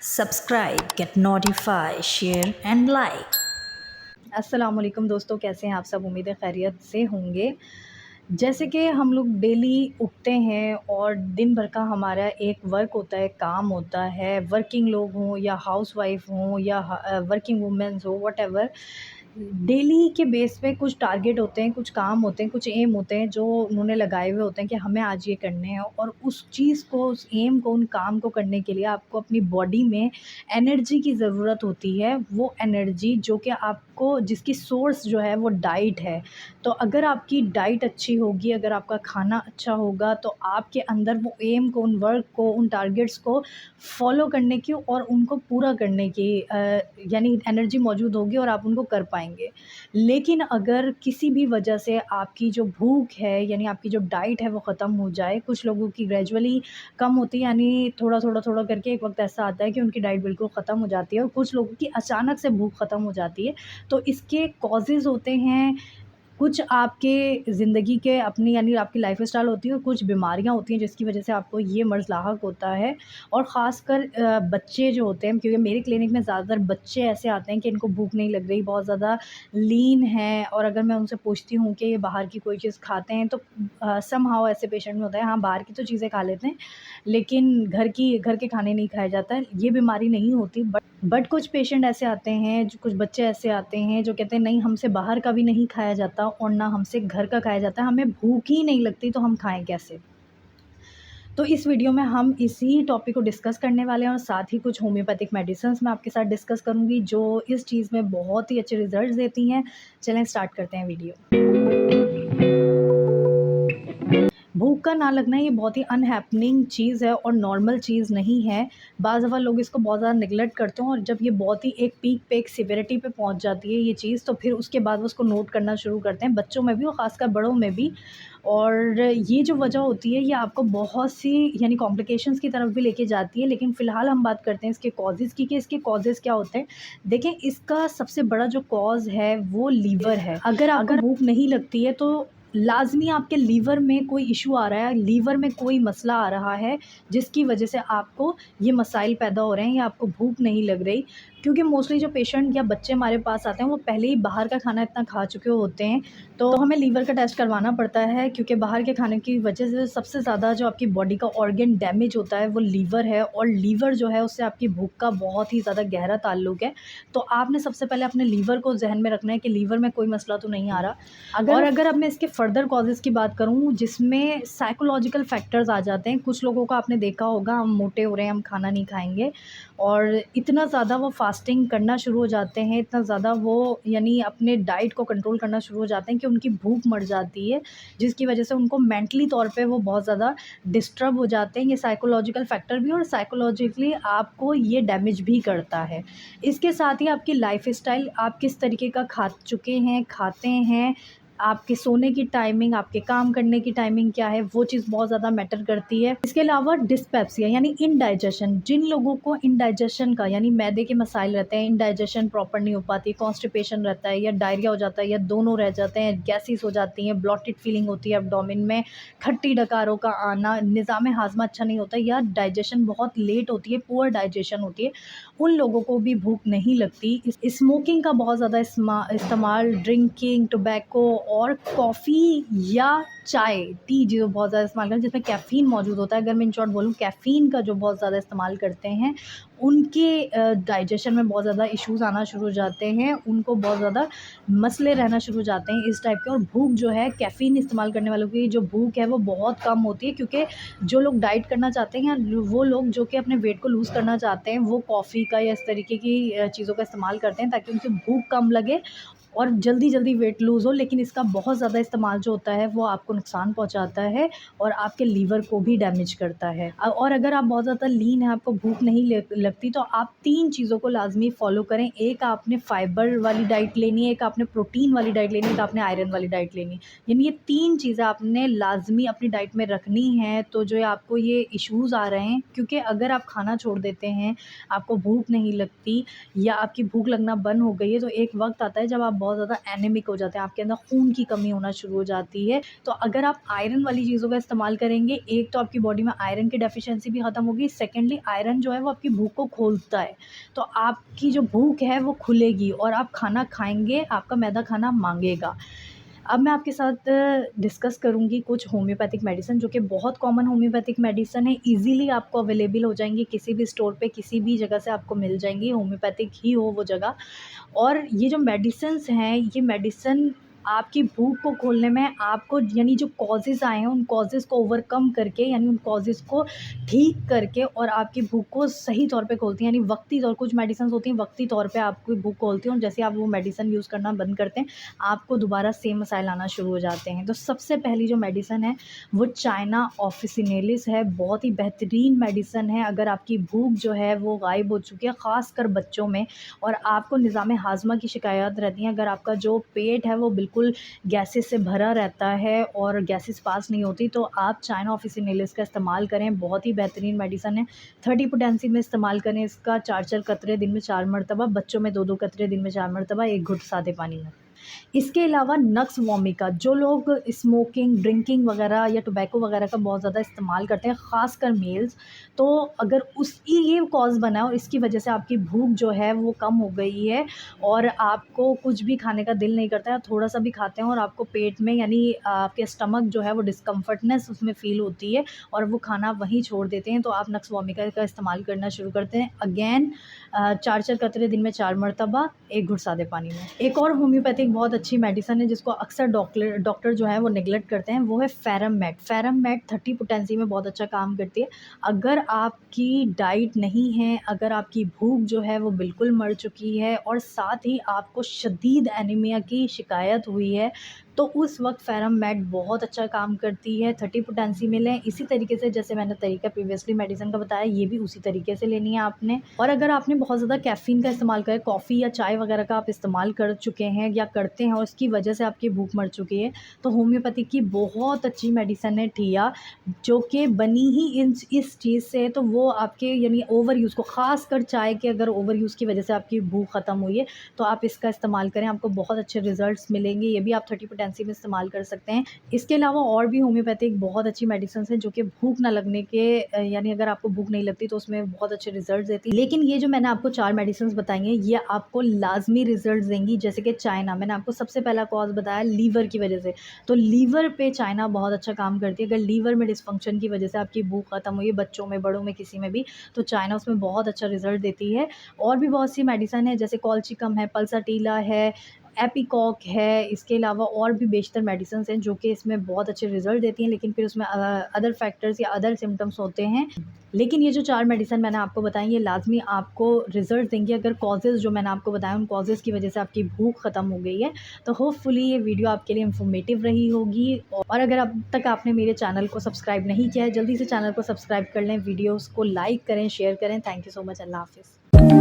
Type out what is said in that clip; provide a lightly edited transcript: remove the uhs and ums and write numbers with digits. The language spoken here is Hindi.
Subscribe, get notified, share and like। अस्सलामुअलैकुम दोस्तों, कैसे हैं आप सब। उम्मीद है खैरियत से होंगे। जैसे कि हम लोग डेली उठते हैं और दिन भर का हमारा एक वर्क होता है, काम होता है। वर्किंग लोग हों या हाउसवाइफ हों या वर्किंग वुमेन्स हो, व्हाटएवर, डेली के बेस पे कुछ टारगेट होते हैं, कुछ काम होते हैं, कुछ एम होते हैं जो उन्होंने लगाए हुए होते हैं कि हमें आज ये करने हैं। और उस चीज़ को, उस एम को, उन काम को करने के लिए आपको अपनी बॉडी में एनर्जी की ज़रूरत होती है। वो एनर्जी जो कि आपको, जिसकी सोर्स जो है वो डाइट है। तो अगर आपकी डाइट अच्छी होगी, अगर आपका खाना अच्छा होगा, तो आपके अंदर वो एम को, उन वर्क को, उन टारगेट्स को फॉलो करने की और उनको पूरा करने की यानी एनर्जी मौजूद होगी और आप उनको कर पाएंगे। लेकिन अगर किसी भी वजह से आपकी जो भूख है, यानी आपकी जो डाइट है वो ख़त्म हो जाए, कुछ लोगों की ग्रेजुअली कम होती है, यानी थोड़ा थोड़ा थोड़ा करके एक वक्त ऐसा आता है कि उनकी डाइट बिल्कुल ख़त्म हो जाती है, और कुछ लोगों की अचानक से भूख ख़त्म हो जाती है। तो इसके कॉजेज़ होते हैं, कुछ आपके ज़िंदगी के अपनी, यानी आपकी लाइफ़स्टाइल होती है, और कुछ बीमारियाँ होती हैं जिसकी वजह से आपको ये मर्ज़ लाहक होता है। और ख़ासकर बच्चे जो होते हैं, क्योंकि मेरे क्लिनिक में ज़्यादातर बच्चे ऐसे आते हैं कि इनको भूख नहीं लग रही, बहुत ज़्यादा लीन हैं, और अगर मैं उनसे पूछती हूँ कि ये बाहर की कोई चीज़ खाते हैं, तो समहाउ ऐसे पेशेंट में होता है, हाँ, बाहर की तो चीज़ें खा लेते हैं, लेकिन घर के खाने नहीं खाया जाता है। ये बीमारी नहीं होती, बट कुछ पेशेंट ऐसे आते हैं, जो कुछ बच्चे ऐसे आते हैं जो कहते हैं नहीं, हमसे बाहर का भी नहीं खाया जाता और ना हमसे घर का खाया जाता है, हमें भूख ही नहीं लगती, तो हम खाएँ कैसे? तो इस वीडियो में हम इसी टॉपिक को डिस्कस करने वाले हैं, और साथ ही कुछ होम्योपैथिक मेडिसिन्स मैं आपके साथ डिस्कस करूँगी जो इस चीज़ में बहुत ही अच्छे रिज़ल्ट्स देती हैं। चलें स्टार्ट करते हैं वीडियो। भूख का ना लगना ये बहुत ही अनहैपनिंग चीज़ है और नॉर्मल चीज़ नहीं है। बाज़ दफ़ा लोग इसको बहुत ज़्यादा नेगलेक्ट करते हैं, और जब ये बहुत ही एक पीक पे, एक सिविरिटी पे पहुंच जाती है ये चीज़, तो फिर उसके बाद वो उसको नोट करना शुरू करते हैं, बच्चों में भी और ख़ासकर बड़ों में भी। और ये जो वजह होती है, ये आपको बहुत सी यानी कॉम्प्लिकेशंस की तरफ भी लेके जाती है। लेकिन फ़िलहाल हम बात करते हैं इसके कॉजेज़ की, कि इसके कॉजेज़ क्या होते हैं। देखें, इसका सबसे बड़ा जो कॉज़ है वो लीवर है। अगर आपको भूख नहीं लगती है, तो लाज़मी आपके लीवर में कोई इश्यू आ रहा है, लीवर में कोई मसला आ रहा है, जिसकी वजह से आपको ये मसाइल पैदा हो रहे हैं या आपको भूख नहीं लग रही। क्योंकि मोस्टली जो पेशेंट या बच्चे हमारे पास आते हैं, वो पहले ही बाहर का खाना इतना खा चुके होते हैं, तो हमें लीवर का टेस्ट करवाना पड़ता है, क्योंकि बाहर के खाने की वजह से सबसे ज़्यादा जो आपकी बॉडी का ऑर्गन डैमेज होता है वो लीवर है, और लीवर जो है उससे आपकी भूख का बहुत ही ज़्यादा गहरा ताल्लुक है। तो आपने सबसे पहले अपने लीवर को ज़हन में रखना है कि लीवर में कोई मसला तो नहीं आ रहा। और अगर अब मैं इसके फर्दर कॉजेज़ की बात करूँ, जिसमें साइकोलॉजिकल फैक्टर्स आ जाते हैं। कुछ लोगों को आपने देखा होगा, हम मोटे हो रहे हैं, हम खाना नहीं खाएँगे, और इतना ज़्यादा वो फास्टिंग करना शुरू हो जाते हैं, इतना ज़्यादा वो यानी अपने डाइट को कंट्रोल करना शुरू हो जाते हैं कि उनकी भूख मर जाती है, जिसकी वजह से उनको मेंटली तौर पे वो बहुत ज़्यादा डिस्टर्ब हो जाते हैं। ये साइकोलॉजिकल फैक्टर भी, और साइकोलॉजिकली आपको ये डैमेज भी करता है। इसके साथ ही आपकी लाइफ़स्टाइल, आप किस तरीके का खा चुके हैं, खाते हैं, आपके सोने की टाइमिंग, आपके काम करने की टाइमिंग क्या है, वो चीज़ बहुत ज़्यादा मैटर करती है। इसके अलावा डिस्पेप्सिया यानी इनडाइजेशन, जिन लोगों को इनडाइजेशन का, यानी मैदे के मसाइल रहते हैं, इनडाइजेशन प्रॉपर नहीं हो पाती, कॉन्स्टिपेशन रहता है, या डायरिया हो जाता है, या दोनों रह जाते हैं, गैसेस हो जाती हैं, ब्लॉटेड फीलिंग होती है एब्डोमेन में, खट्टी डकारों का आना, निज़ाम हाज़मा अच्छा नहीं होता, या डाइजेशन बहुत लेट होती है, पुअर डाइजेशन होती है, उन लोगों को भी भूख नहीं लगती। स्मोकिंग का बहुत ज़्यादा इस्तेमाल, ड्रिंकिंग, टोबैको और कॉफ़ी या चाय, टी जो बहुत ज़्यादा इस्तेमाल करते हैं, जिसमें कैफ़ीन मौजूद होता है। अगर मैं इन शॉर्ट बोलूँ, कैफ़ीन का जो बहुत ज़्यादा इस्तेमाल करते हैं, उनके डाइजेशन में बहुत ज़्यादा इश्यूज़ आना शुरू हो जाते हैं, उनको बहुत ज़्यादा मसले रहना शुरू हो जाते हैं इस टाइप के। और भूख जो है, कैफ़ीन इस्तेमाल करने वालों की जो भूख है वो बहुत कम होती है, क्योंकि जो लोग डाइट करना चाहते हैं, या वो लोग जो कि अपने वेट को लूज़ करना चाहते हैं, वो कॉफ़ी का या इस तरीके की चीज़ों का इस्तेमाल करते हैं, ताकि उनकी भूख कम लगे और जल्दी-जल्दी वेट लूज़ हो। लेकिन इसका बहुत ज़्यादा इस्तेमाल जो होता है वो आपको नुकसान पहुँचाता है, और आपके लीवर को भी डैमेज करता है। और अगर आप बहुत ज़्यादा लीन हैं, आपको भूख नहीं लगती, तो आप 3 चीज़ों को लाज़मी फ़ॉलो करें। एक आपने फाइबर वाली डाइट लेनी है, एक आपने प्रोटीन वाली डाइट लेनी है, एक आपने आयरन वाली डाइट लेनी है। यानी ये 3 चीज़ें आपने लाज़मी अपनी डाइट में रखनी है, तो जो है आपको ये इश्यूज़ आ रहे हैं, क्योंकि अगर आप खाना छोड़ देते हैं, आपको भूख नहीं लगती, या आपकी भूख लगना बंद हो गई है, तो एक वक़्त आता है जब आप बहुत ज़्यादा एनीमिक हो जाते हैं, आपके अंदर खून की कमी होना शुरू हो जाती है। तो अगर आप आयरन वाली चीज़ों का इस्तेमाल करेंगे, एक तो आपकी बॉडी में आयरन की डेफिशिएंसी भी ख़त्म होगी, सेकेंडली आयरन जो है वो आपकी भूख को खोलता है। तो आपकी जो भूख है वो खुलेगी और आप खाना खाएँगे, आपका मैदा खाना माँगेगा। अब मैं आपके साथ डिस्कस करूँगी कुछ होम्योपैथिक मेडिसिन जो कि बहुत कॉमन होम्योपैथिक मेडिसिन है, ईज़िली आपको अवेलेबल हो जाएँगी किसी भी स्टोर पे, किसी भी जगह से आपको मिल जाएँगी, होम्योपैथिक ही हो वो जगह। और ये जो मेडिसिन्स हैं, ये मेडिसिन आपकी भूख को खोलने में आपको यानी जो कॉज़ेज़ आए हैं, उन कॉज़ेज़ को ओवरकम करके यानी उन कॉज़ेज़ को ठीक करके और आपकी भूख को सही तौर पे खोलती हैं। यानी वक़्ती तौर कुछ मेडिसिन्स होती हैं, वक़्ती तौर पे आपकी भूख खोलती हैं और जैसे आप वो मेडिसिन यूज़ करना बंद करते हैं, आपको दोबारा सेम मसाइल आना शुरू हो जाते हैं। तो सबसे पहली जो मेडिसिन है, वो चाइना ऑफ़िसिनेलिस है। बहुत ही बेहतरीन मेडिसिन है, अगर आपकी भूख जो है वो गायब हो चुकी है, ख़ासकर बच्चों में, और आपको निज़ाम हाज़मा की शिकायत रहती है, अगर आपका जो पेट है वो बिल्कुल गैसेस से भरा रहता है और गैसेस पास नहीं होती, तो आप चाइना ऑफ़िसिनेलिस का इस्तेमाल करें। बहुत ही बेहतरीन मेडिसिन है। 30 पोटेंसी में इस्तेमाल करें इसका, 4-4 कतरे दिन में 4 मरतबा, बच्चों में 2-2 कतरे दिन में 4 मरतबा, 1 घुट सादे पानी में। इसके अलावा नक्स वोमिका, जो लोग स्मोकिंग, ड्रिंकिंग वगैरह या टोबैको वगैरह का बहुत ज़्यादा इस्तेमाल करते हैं, ख़ासकर मेल्स, तो अगर उसकी ये कॉज़ बना है और इसकी वजह से आपकी भूख जो है वो कम हो गई है और आपको कुछ भी खाने का दिल नहीं करता है, थोड़ा-सा भी खाते हैं और आपको पेट में यानी आपके स्टमक जो है वो डिस्कम्फर्टनेस उसमें फ़ील होती है और वो खाना वहीं छोड़ देते हैं, तो आप नक्स वोमिका का इस्तेमाल करना शुरू करते हैं। अगेन 4-4 कतरे दिन में 4 मरतबा, 1 घुट सादे पानी में। एक और होम्योपैथिक बहुत अच्छी मेडिसिन है जिसको अक्सर डॉक्टर जो है वो नेगलेक्ट करते हैं, वो है ferrum met. Ferrum met 30 potency में बहुत अच्छा काम करती है। अगर आपकी डाइट नहीं है, अगर आपकी भूख जो है वो बिल्कुल मर चुकी है और साथ ही आपको शदीद एनीमिया की शिकायत हुई है, तो उस वक़्त फेरम मैट बहुत अच्छा काम करती है। 30 पोटेंसी में लें, इसी तरीके से जैसे मैंने तरीका प्रीवियसली मेडिसिन का बताया, ये भी उसी तरीके से लेनी है आपने। और अगर आपने बहुत ज़्यादा कैफ़ीन का इस्तेमाल करा, कॉफ़ी या चाय वगैरह का आप इस्तेमाल कर चुके हैं या करते हैं और उसकी वजह से आपकी भूख मर चुकी है, तो होम्योपैथी की बहुत अच्छी मेडिसिन है ठिया, जो कि बनी ही इस चीज़ से है, तो वो आपके यानी ओवर यूज़ को, ख़ासकर चाय के अगर ओवर यूज़ की वजह से आपकी भूख ख़त्म हुई है, तो आप इसका इस्तेमाल करें, आपको बहुत अच्छे रिज़ल्ट्स मिलेंगे। ये भी आप 30 पोटेंसी में इस्तेमाल कर सकते हैं। इसके अलावा और भी होम्योपैथिक बहुत अच्छी मेडिसिन्स हैं जो कि भूख ना लगने के यानी अगर आपको भूख नहीं लगती तो उसमें बहुत अच्छे रिज़ल्ट्स देती है। लेकिन ये जो मैंने आपको 4 मेडिसिन्स बताई हैं, ये आपको लाज़मी रिज़ल्ट्स देंगी। जैसे कि चाइना, मैंने आपको सबसे पहला कॉज़ बताया लीवर की वजह से, तो लीवर पे चाइना बहुत अच्छा काम करती है। अगर लीवर में डिसफंक्शन की वजह से आपकी भूख ख़त्म हुई है, बच्चों में, बड़ों में, किसी में भी, तो चाइना उसमें बहुत अच्छा रिज़ल्ट देती है। और भी बहुत सी मेडिसिन है जैसे कॉल्चिकम है, पल्साटीला है, एपिकॉक है, इसके अलावा और भी बेशतर मेडिसिन्स हैं जो कि इसमें बहुत अच्छे रिज़ल्ट देती हैं, लेकिन फिर उसमें अदर फैक्टर्स या अदर सिम्पटम्स होते हैं। लेकिन ये जो 4 मेडिसिन मैंने आपको बताई, ये लाज़मी आपको रिज़ल्ट देंगी अगर कॉज़ेज़ जो मैंने आपको बताया उन कॉज़ेज़ की वजह से आपकी भूख ख़त्म हो गई है। तो होपफुली ये वीडियो आपके लिए इन्फॉर्मेटिव रही होगी और अगर अब तक आपने मेरे चैनल को सब्सक्राइब नहीं किया है, जल्दी से चैनल को सब्सक्राइब कर लें, वीडियोज़ को लाइक करें, शेयर करें। Thank you so much. अल्लाह हाफ़िज़।